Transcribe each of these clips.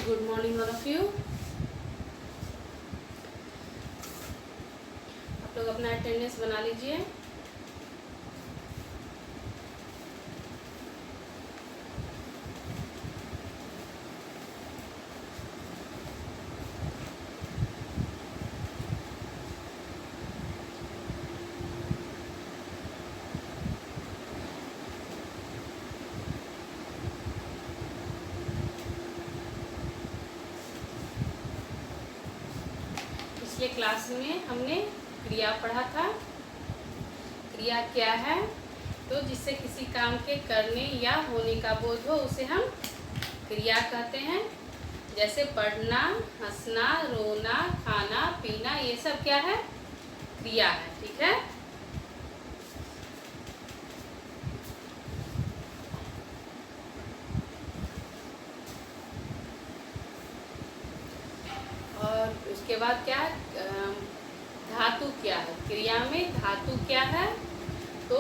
Good morning all of you. आप लोग अपना अटेंडेंस बना लीजिए। पिछले क्लास में हमने क्रिया पढ़ा था। क्रिया क्या है? तो जिससे किसी काम के करने या होने का बोध हो उसे हम क्रिया कहते हैं। जैसे पढ़ना, हंसना, रोना, खाना, पीना, ये सब क्या है? क्रिया है। ठीक है। और उसके बाद क्या है? धातु क्या है? क्रिया में धातु क्या है? तो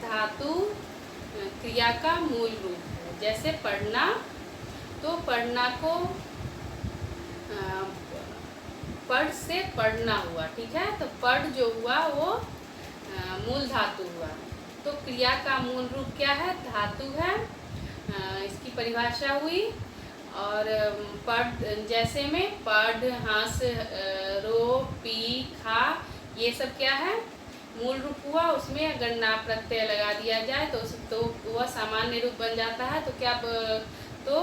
धातु क्रिया का मूल रूप है। जैसे पढ़ना, तो पढ़ना को पढ़ से पढ़ना हुआ। ठीक है। तो पढ़ जो हुआ वो मूल धातु हुआ। तो क्रिया का मूल रूप क्या है? धातु है। इसकी परिभाषा हुई। और पढ़ जैसे में पढ़, हंस, रो, पी, खा, ये सब क्या है? मूल रूप हुआ। उसमें अगर ना प्रत्यय लगा दिया जाए तो वह सामान्य रूप बन जाता है। तो क्या तो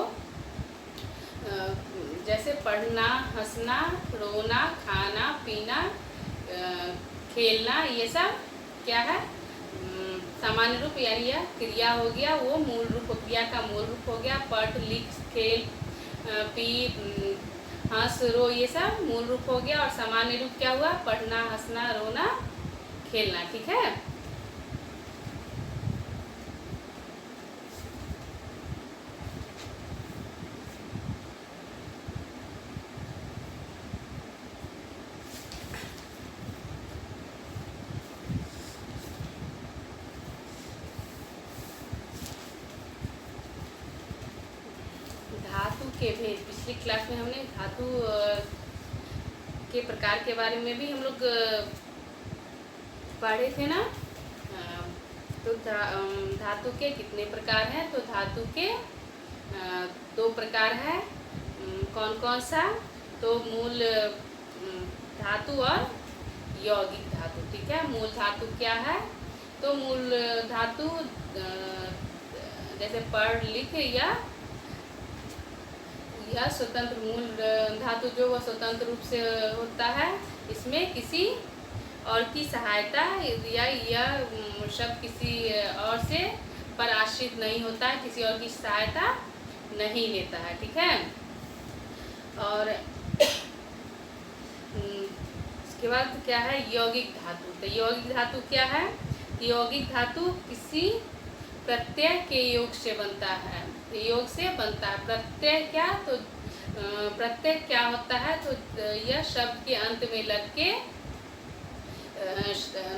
जैसे पढ़ना, हंसना, रोना, खाना, पीना, खेलना, ये सब क्या है? सामान्य रूप, यानी यह क्रिया हो गया। वो मूल रूप, क्रिया का मूल रूप हो गया। पढ़, लिख, खेल, पी, हंस, रो, ये सब मूल रूप हो गया। और सामान्य रूप क्या हुआ? पढ़ना, हंसना, रोना, खेलना। ठीक है। धातु के भेद, पिछली क्लास में हमने धातु के प्रकार के बारे में भी हम लोग पढ़े थे ना। तो धातु के कितने प्रकार हैं? तो धातु के 2 प्रकार है। कौन कौन सा? तो मूल धातु और यौगिक धातु। ठीक है। मूल धातु क्या है? तो मूल धातु जैसे पढ़, लिख, या स्वतंत्र मूल धातु जो वह स्वतंत्र रूप से होता है। इसमें किसी और की सहायता या यह शब्द किसी और से पर आश्रित नहीं होता है, किसी और की सहायता नहीं लेता है। ठीक है। और इसके बाद क्या है? यौगिक धातु। तो यौगिक धातु क्या है? यौगिक धातु किसी प्रत्यय के योग से बनता है। योग से बनता है। प्रत्यय क्या? तो प्रत्यय क्या होता है? तो यह शब्द के अंत में लग के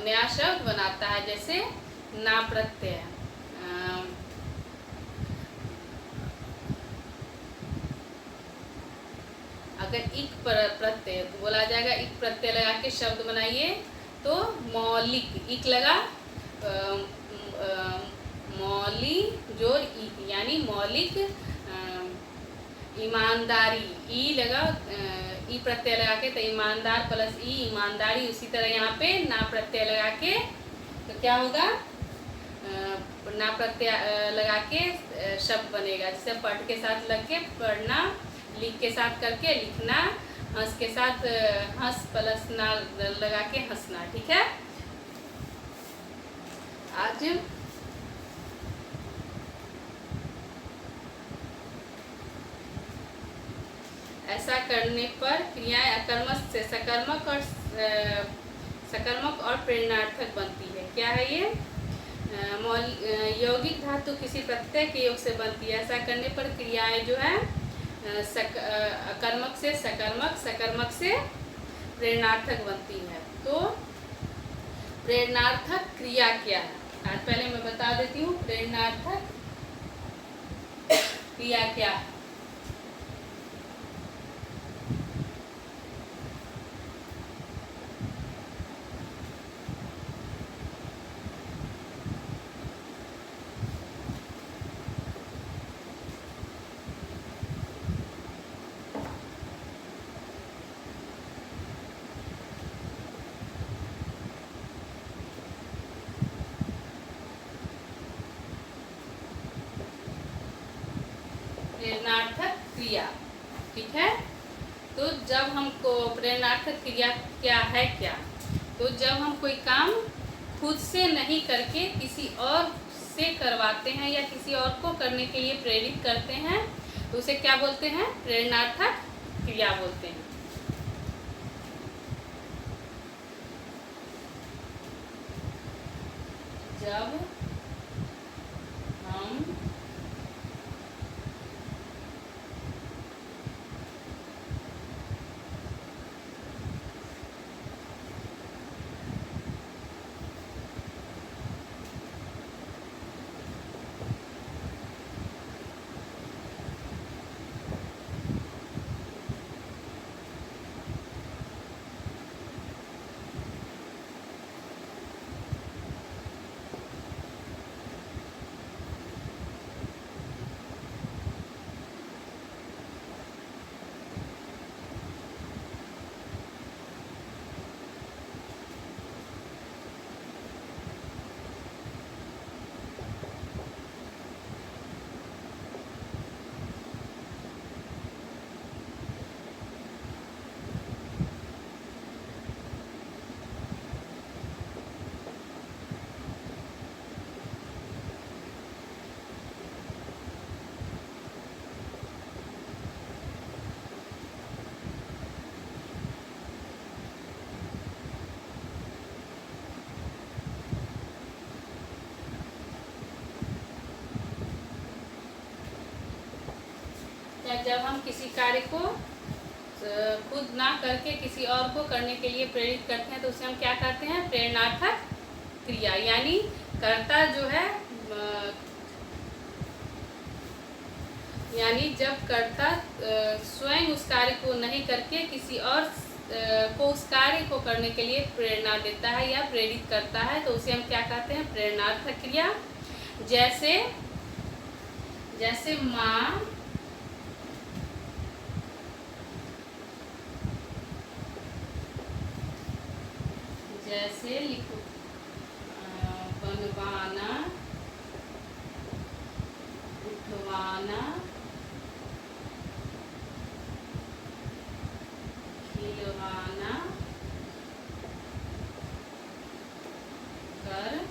नया शब्द बनाता है। जैसे ना प्रत्यय, अगर इक प्रत्यय तो बोला जाएगा इक प्रत्यय लगा के शब्द बनाइए तो मौलिक। इक लगा, मौली जोड़ इक, यानी मौलिक, ईमानदारी। ई लगा, ई प्रत्यय लगा के तो ईमानदार प्लस ई, ईमानदारी। उसी तरह यहाँ पे ना प्रत्यय लगा के तो क्या होगा? ना प्रत्यय लगा के शब्द बनेगा। जैसे पढ़ के साथ लग के पढ़ना, लिख के साथ करके लिखना, हंस के साथ हंस प्लस ना लगा के हंसना। ठीक है। आज ऐसा करने पर क्रियाएं अकर्मक से सकर्मक और सकर्मक और प्रेरणार्थक बनती है। क्या है ये? यौगिक धातु किसी प्रत्यय के योग से बनती है। ऐसा करने पर क्रियाएं जो है अकर्मक से सकर्मक, सकर्मक से प्रेरणार्थक बनती है। तो प्रेरणार्थक क्रिया क्या है? आज पहले मैं बता देती हूँ प्रेरणार्थक क्रिया क्या है। प्रेरणार्थक क्रिया क्या है क्या? तो जब हम कोई काम खुद से नहीं करके किसी और से करवाते हैं या किसी और को करने के लिए प्रेरित करते हैं तो उसे क्या बोलते हैं? प्रेरणार्थक क्रिया बोलते हैं। जब हम जब हम किसी कार्य को खुद ना करके किसी और को करने के लिए प्रेरित करते हैं तो उसे हम क्या कहते हैं? प्रेरणार्थक क्रिया। यानी कर्ता जो है यानी जब कर्ता स्वयं उस कार्य को नहीं करके किसी और को उस कार्य को करने के लिए प्रेरणा देता है या प्रेरित करता है तो उसे हम क्या कहते हैं? प्रेरणार्थक क्रिया। जैसे माँ जैसे बनवाना, उठवाना, खिलवाना, करवाना।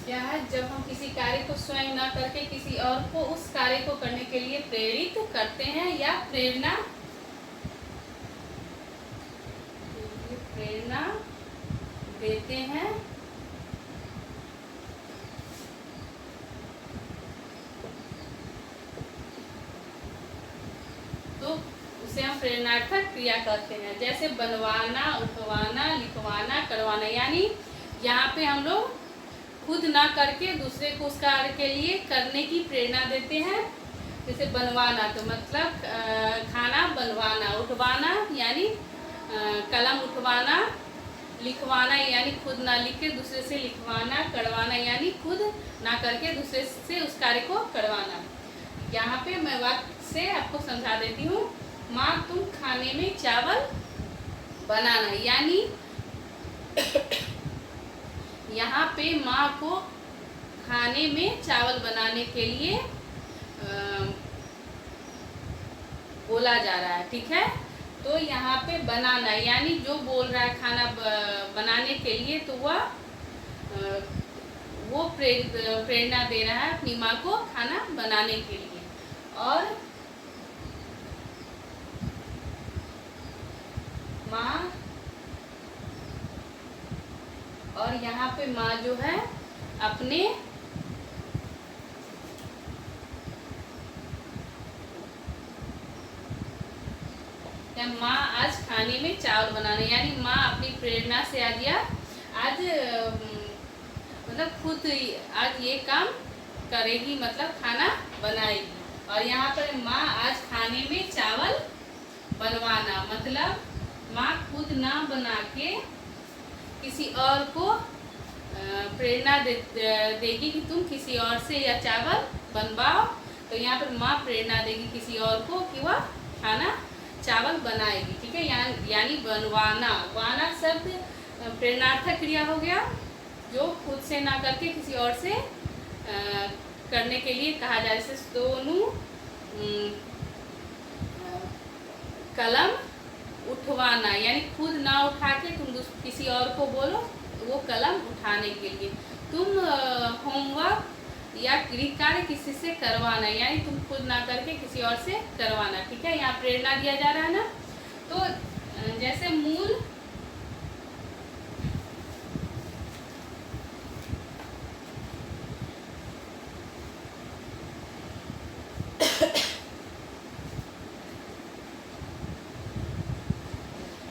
क्या है? जब हम किसी कार्य को स्वयं न करके किसी और को उस कार्य को करने के लिए प्रेरित करते हैं या प्रेरणा देते हैं तो उसे हम प्रेरणार्थक क्रिया कहते हैं। जैसे बनवाना, उठवाना, लिखवाना, करवाना। यानी यहाँ पे हम लोग खुद ना करके दूसरे को उस कार्य के लिए करने की प्रेरणा देते हैं। जैसे बनवाना तो मतलब खाना बनवाना, उठवाना यानी कलम उठवाना, लिखवाना यानी खुद ना लिख के दूसरे से लिखवाना, करवाना यानी खुद ना करके दूसरे से उस कार्य को करवाना। यहाँ पे मैं वाक्य से आपको समझा देती हूँ। माँ तुम खाने में चावल बनाना। यानी यहाँ पे माँ को खाने में चावल बनाने के लिए बोला जा रहा है। ठीक है, तो यहाँ पे बनाना यानी जो बोल रहा है खाना बनाने के लिए तो वो प्रेरणा दे रहा है अपनी माँ को खाना बनाने के लिए। और माँ और यहाँ पे माँ जो है अपने माँ आज खाने में चावल बनाना, यानी माँ अपनी प्रेरणा से आज मतलब खुद आज ये काम करेगी, मतलब खाना बनाएगी। और यहाँ पर माँ आज खाने में चावल बनवाना, मतलब माँ खुद ना बना के किसी और को प्रेरणा देगी कि तुम किसी और से यह चावल बनवाओ। तो यहाँ पर माँ प्रेरणा देगी किसी और को कि वह खाना चावल बनाएगी, ठीक है। यानी बनवाना, वाना शब्द प्रेरणार्थक क्रिया हो गया, जो खुद से ना करके किसी और से करने के लिए कहा जाए। जैसे सोनू कलम उठवाना, यानी खुद ना उठा के तुम किसी और को बोलो वो कलम उठाने के लिए। तुम होमवर्क या गृह कार्य किसी से करवाना, यानी तुम खुद ना करके किसी और से करवाना, ठीक है। यहाँ प्रेरणा दिया जा रहा है ना। तो जैसे मूल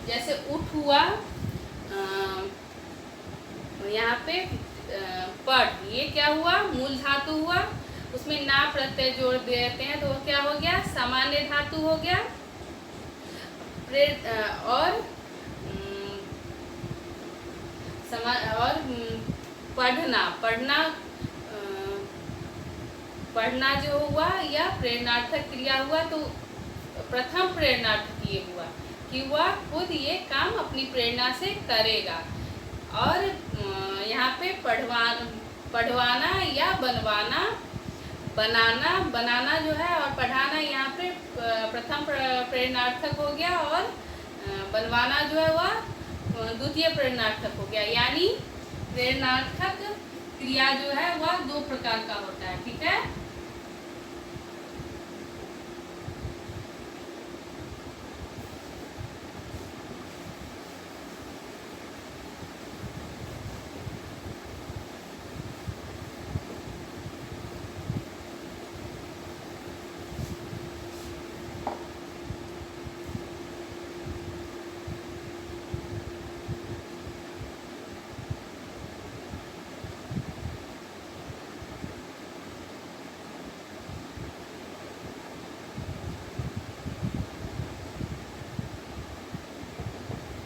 जैसे उठ हुआ, यहाँ पे पढ़, ये क्या हुआ, मूल धातु हुआ, उसमें ना प्रत्यय जोड़ देते हैं तो वो क्या हो गया, सामान्य धातु हो गया। और पढ़ना, पढ़ना जो हुआ यह प्रेरणार्थक क्रिया हुआ। तो प्रथम प्रेरणार्थक ये हुआ कि वह खुद ये काम अपनी प्रेरणा से करेगा। और यहाँ पे पढ़वाना या बनवाना, बनाना जो है, और पढ़ाना यहाँ पे प्रथम प्रेरणार्थक हो गया, और बनवाना जो है वह द्वितीय प्रेरणार्थक हो गया। यानी प्रेरणार्थक क्रिया जो है वह दो प्रकार का होता है, ठीक है।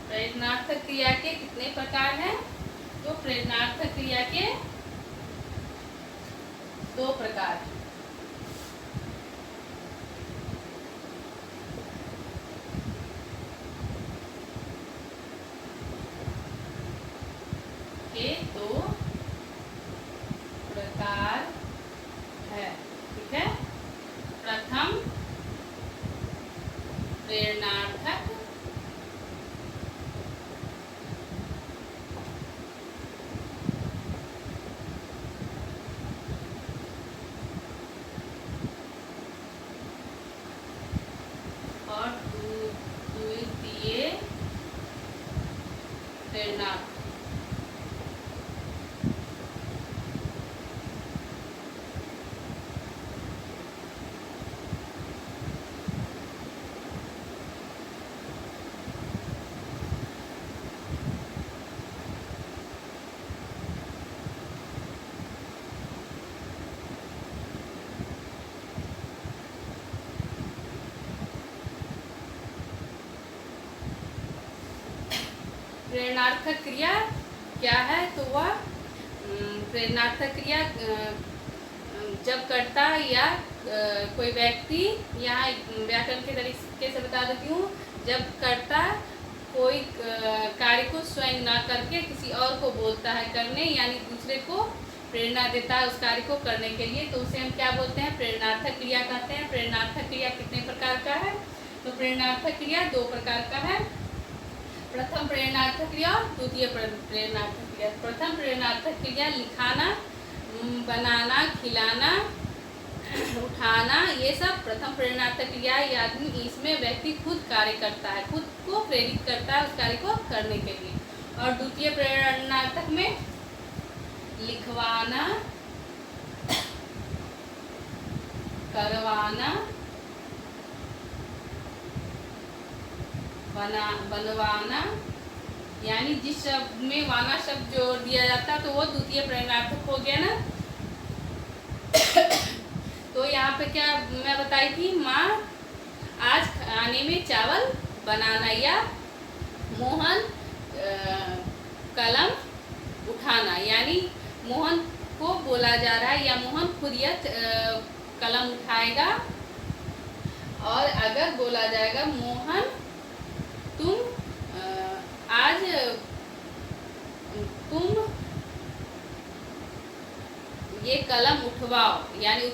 प्रेरणार्थक क्रिया के कितने प्रकार हैं? तो प्रेरणार्थक क्रिया के दो प्रकार हैं। के दो प्रकार है, ठीक है। प्रथम प्रेरणार्थक, और द्वितीय प्रेरणार्थक। प्रेरणार्थक क्रिया क्या है? तो वह प्रेरणार्थक क्रिया जब कर्ता या कोई व्यक्ति, यहाँ व्याकरण के तरीके से बता देती हूँ, जब कर्ता कोई कार्य को स्वयं ना करके किसी और को बोलता है करने, यानी दूसरे को प्रेरणा देता है उस कार्य को करने के लिए, तो उसे हम क्या बोलते हैं? प्रेरणार्थक क्रिया कहते हैं। प्रेरणार्थक क्रिया कितने प्रकार का है? तो प्रेरणार्थक क्रिया दो प्रकार का है, प्रथम प्रेरणार्थक क्रिया और द्वितीय प्रेरणार्थक क्रिया। प्रथम प्रेरणार्थक क्रिया लिखाना, बनाना, खिलाना, उठाना, ये सब प्रथम प्रेरणार्थक क्रिया। ये आदमी, इसमें व्यक्ति खुद कार्य करता है, खुद को प्रेरित करता है उस कार्य को करने के लिए। और द्वितीय प्रेरणार्थक में लिखवाना, करवाना, बनवाना, यानी जिस शब्द में वाना शब्द जोड़ दिया जाता है तो वो द्वितीय प्रेरणार्थक हो गया ना। तो यहाँ पे क्या मैं बताई थी, माँ आज खाने में चावल बनाना, या मोहन कलम उठाना, यानी मोहन को बोला जा रहा है या मोहन खुद यह कलम उठाएगा। और अगर बोला जाएगा मोहन तुम आज तुम ये कलम उठवाओ, यानी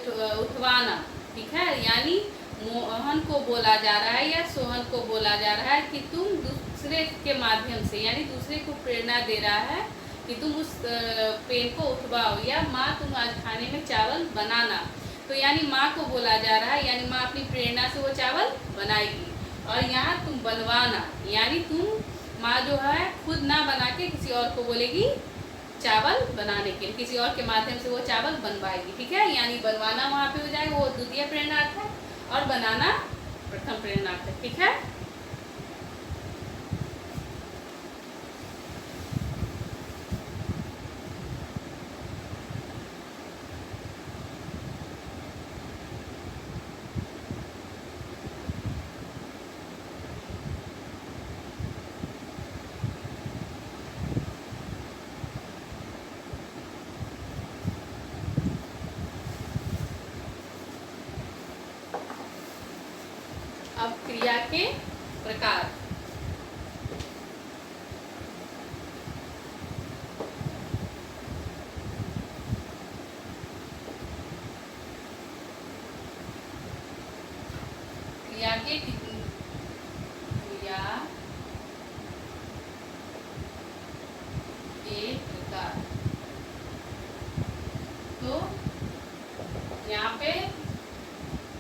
उठवाना, ठीक है। यानी मोहन को बोला जा रहा है या सोहन को बोला जा रहा है कि तुम दूसरे के माध्यम से, यानी दूसरे को प्रेरणा दे रहा है कि तुम उस पेन को उठवाओ, या माँ तुम आज खाने में चावल बनाना। तो यानी माँ को बोला जा रहा है, यानी माँ अपनी प्रेरणा से वो चावल बनाएगी। और यहाँ तुम बनवाना, यानी तुम माँ जो है खुद ना बना के किसी और को बोलेगी चावल बनाने के लिए, किसी और के माध्यम से वो चावल बनवाएगी, ठीक है। यानी बनवाना वहाँ पे हो जाएगा, वो द्वितीय प्रेरणार्थ है, और बनाना प्रथम प्रेरणार्थ है, ठीक है। अब क्रिया के प्रकार। क्रिया के प्रकार। तो यहाँ पे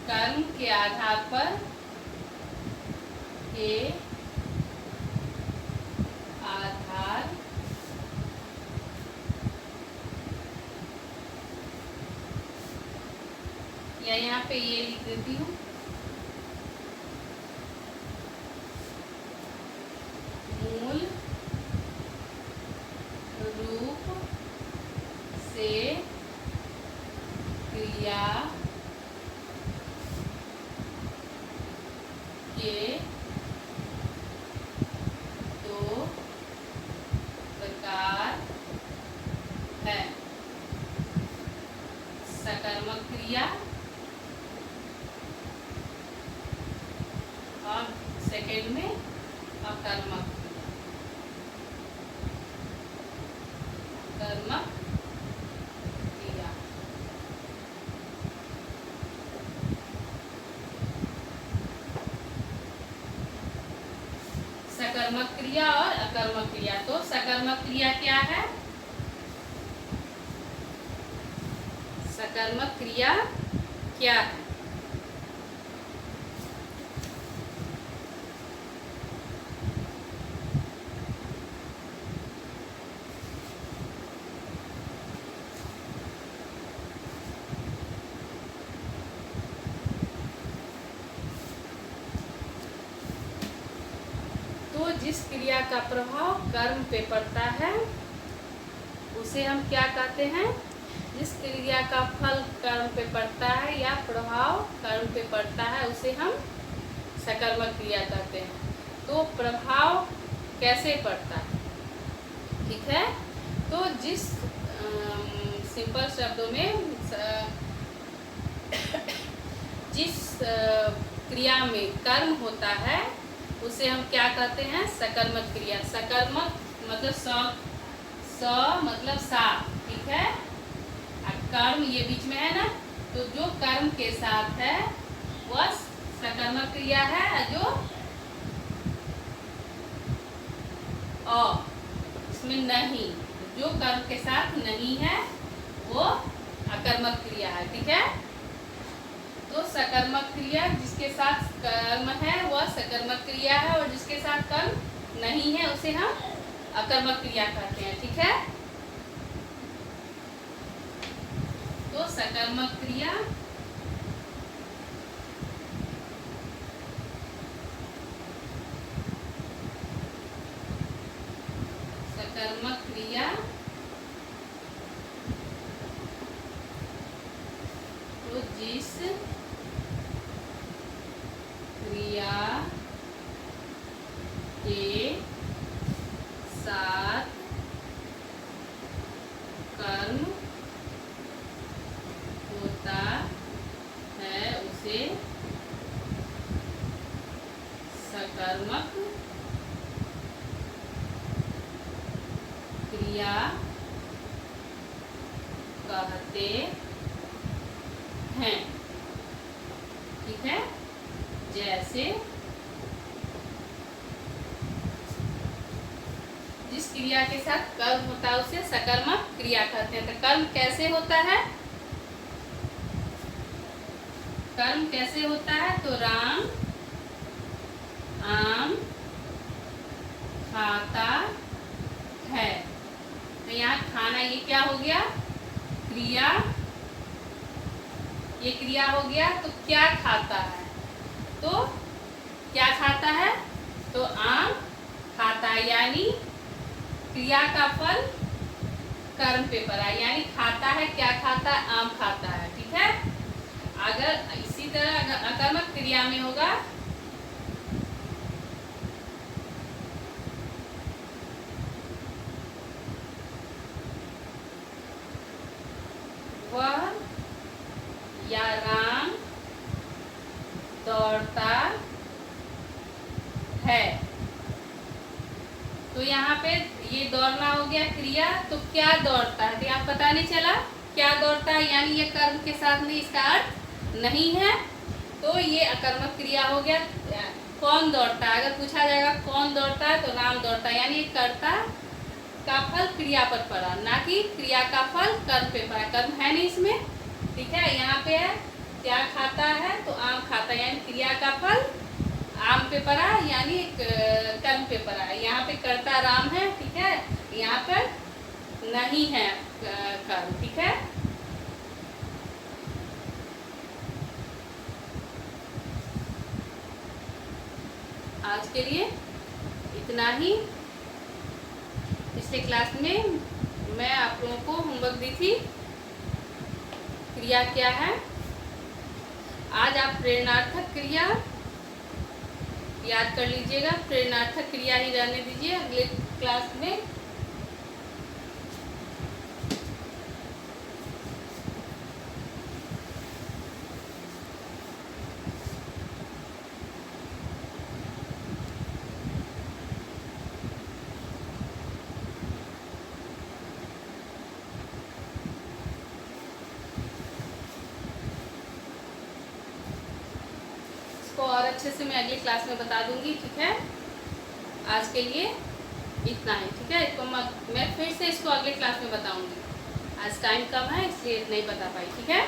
कर्म के आधार पर या यहाँ पे ये लिख देती हूँ, मूल रूप से क्रिया के दो प्रकार है, सकर्मक क्रिया और सेकेंड में अकर्मक क्रिया। सकर्मक क्रिया और अकर्मक क्रिया। तो सकर्मक क्रिया क्या है? सकर्मक क्रिया क्या है? तो जिस क्रिया का प्रभाव कर्म पे पड़ता है उसे हम क्या कहते हैं? जिस क्रिया का फल कर्म पे पड़ता है या प्रभाव कर्म पे पड़ता है उसे हम सकर्मक क्रिया कहते हैं। तो प्रभाव कैसे पड़ता है, ठीक है। तो जिस सिंपल शब्दों में जिस क्रिया में कर्म होता है उसे हम क्या कहते हैं? सकर्मक क्रिया। सकर्मक मतलब स मतलब सा, ठीक है। कर्म ये बीच में है ना, तो जो कर्म के साथ है वह सकर्मक क्रिया है, जो इसमें नहीं, जो कर्म के साथ नहीं है वो अकर्मक क्रिया है, ठीक है। तो सकर्मक क्रिया जिसके साथ कर्म है वह सकर्मक क्रिया है, और जिसके साथ कर्म नहीं है उसे हम अकर्मक क्रिया कहते हैं, ठीक है। तो सकर्मक क्रिया क्रिया तो जिस क्रिया के साथ कर्म होता है उसे सकर्मक क्रिया कहते हैं। ठीक है, जैसे जिस क्रिया के साथ कर्म होता है उसे सकर्मक क्रिया कहते हैं। तो कर्म कैसे होता है? कर्म कैसे होता है? तो राम आम खाता है। तो यहाँ खाना ये क्या हो गया? क्रिया। ये क्रिया हो गया। तो क्या खाता है? तो क्या खाता है? तो आम खाता है, यानी क्रिया का फल कर्म पे पड़ा, यानी खाता है। क्या खाता है? आम खाता है। ठीक है। अगर इसी तरह अगर अकर्मक क्रिया में होगा वह या राम दौड़ता है। तो यहाँ पे ये दौड़ना हो गया क्रिया। तो क्या दौड़ता है? तो यहाँ पता नहीं चला क्या दौड़ता है, यानी ये कर्म के साथ में इसका अर्थ नहीं है। तो ये अकर्मक क्रिया हो गया। कौन दौड़ता है? अगर पूछा जाएगा कौन दौड़ता है तो राम दौड़ता है, यानी कर्ता का फल क्रिया पर पड़ा, ना कि क्रिया का फल कर्म पे पड़ा। कर्म है नहीं इसमें। ठीक है। यहाँ पे है क्या खाता है? तो आम खाता है, यानी क्रिया का फल आम पे पड़ा, यानी कर्म पे पड़ा। यहाँ पे कर्ता राम है। ठीक है। यहाँ पर नहीं है कर्म। ठीक है। आज के लिए इतना ही। पिछले क्लास में मैं आप लोगों को होमवर्क दी थी क्रिया क्या है। आज आप प्रेरणार्थक क्रिया याद कर लीजिएगा। प्रेरणार्थक क्रिया ही रहने दीजिए अगले क्लास में। और अच्छे से मैं अगली क्लास में बता दूंगी। ठीक है। आज के लिए इतना ही। ठीक है। इसको मैं फिर से इसको अगले क्लास में बताऊंगी। आज टाइम कम है इसलिए नहीं बता पाई। ठीक है।